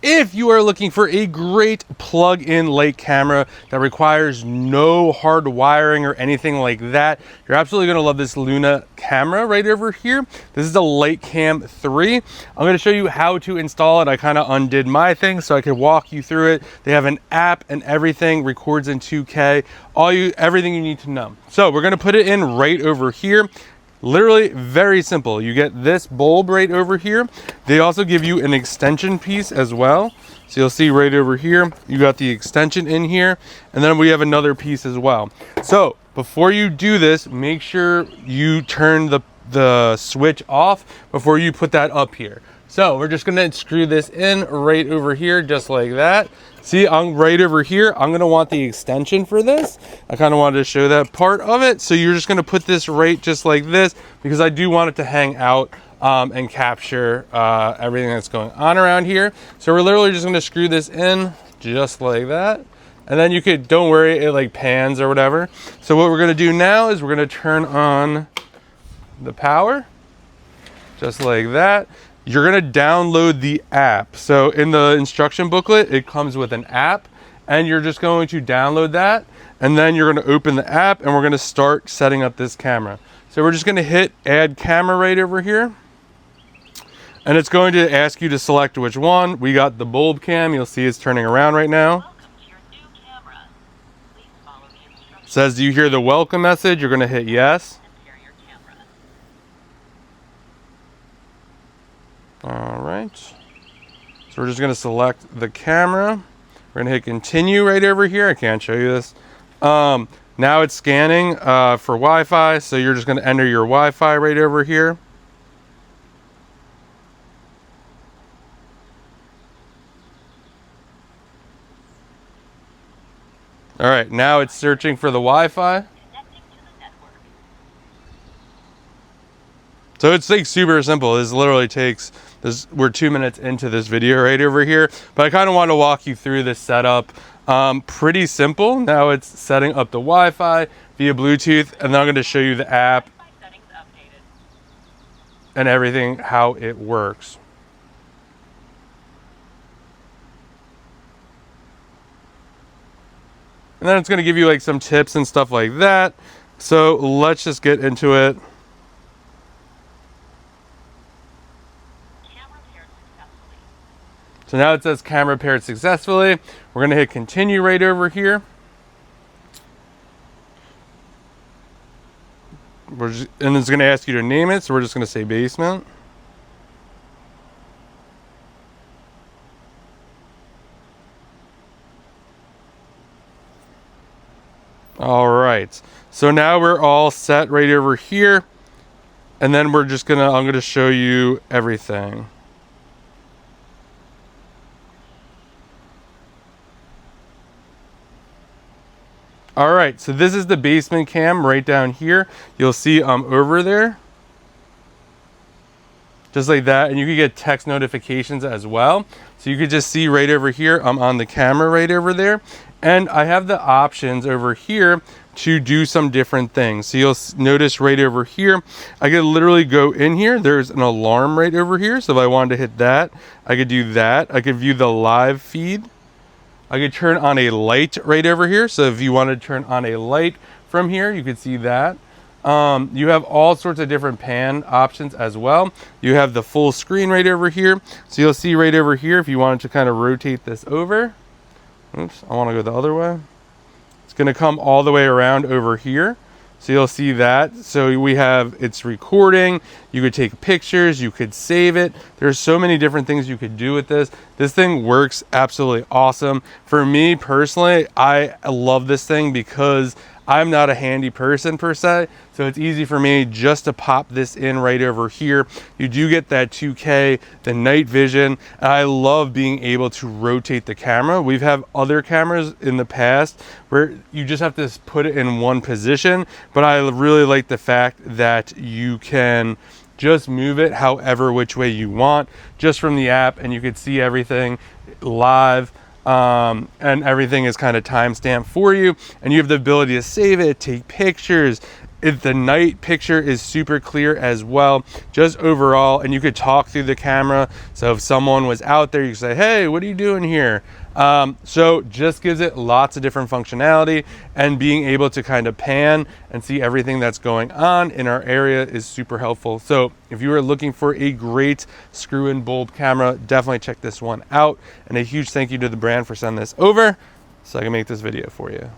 If you are looking for a great plug-in light camera that requires no hard wiring or anything like that, you're absolutely going to love this Luna camera right over here. This is the Lightcam 3. I'm going to show you how to install it. I kind of undid my thing so I could walk you through it. They have an app and everything, records in 2K, everything you need to know. So we're going to put it in right over here. Literally very simple. You get this bulb right over here. They also give you an extension piece as well. So you'll see right over here, you got the extension in here, and then we have another piece as well. So before you do this, make sure you turn the switch off before you put that up here. So we're just gonna screw this in right over here, just like that. See, I'm right over here. I'm gonna want the extension for this. I kind of wanted to show that part of it. So you're just gonna put this right just like this, because I do want it to hang out and capture everything that's going on around here. So we're literally just gonna screw this in just like that. And then you could, don't worry, it like pans or whatever. So what we're gonna do now is we're gonna turn on the power, just like that. You're gonna download the app. So in the instruction booklet, it comes with an app, and you're just going to download that, and then you're gonna open the app, and we're gonna start setting up this camera. So we're just gonna hit add camera right over here, and it's going to ask you to select which one. We got the bulb cam. You'll see it's turning around right now. It says, do you hear the welcome message? You're gonna hit yes. All right, so we're just going to select the camera. We're going to hit continue right over here. I can't show you this. Now it's scanning for Wi-Fi, so you're just going to enter your Wi-Fi right over here. All right, now it's searching for the Wi-Fi. So it's like super simple. This literally takes this. We're 2 minutes into this video right over here, but I kind of want to walk you through this setup. Pretty simple. Now it's setting up the Wi-Fi via Bluetooth, and then I'm going to show you the app and everything, how it works. And then it's going to give you like some tips and stuff like that. So let's just get into it. So now it says camera paired successfully. We're gonna hit continue right over here. And it's gonna ask you to name it, so we're just gonna say basement. All right, so now we're all set right over here. And then I'm gonna show you everything. All right, so this is the basement cam right down here. You'll see I'm over there. Just like that, and you can get text notifications as well. So you could just see right over here, I'm on the camera right over there. And I have the options over here to do some different things. So you'll notice right over here, I could literally go in here. There's an alarm right over here. So if I wanted to hit that, I could do that. I could view the live feed. I could turn on a light right over here. So if you wanted to turn on a light from here, you could see that. You have all sorts of different pan options as well. You have the full screen right over here. So you'll see right over here, if you wanted to kind of rotate this over. Oops, I want to go the other way. It's going to come all the way around over here. So you'll see that. So we have, it's recording. You could take pictures, you could save it. There's so many different things you could do with this. This thing works absolutely awesome. For me personally, I love this thing because I'm not a handy person per se, so it's easy for me just to pop this in right over here. You do get that 2K, the night vision, and I love being able to rotate the camera. We've had other cameras in the past where you just have to put it in one position, but I really like the fact that you can just move it however which way you want just from the app, and you could see everything live. And everything is kind of timestamped for you, and you have the ability to save it, take pictures, The night picture is super clear as well, just overall, and you could talk through the camera. So if someone was out there, you could say, hey, what are you doing here? So just gives it lots of different functionality, and being able to kind of pan and see everything that's going on in our area is super helpful. So if you are looking for a great screw-in bulb camera, definitely check this one out. And a huge thank you to the brand for sending this over so I can make this video for you.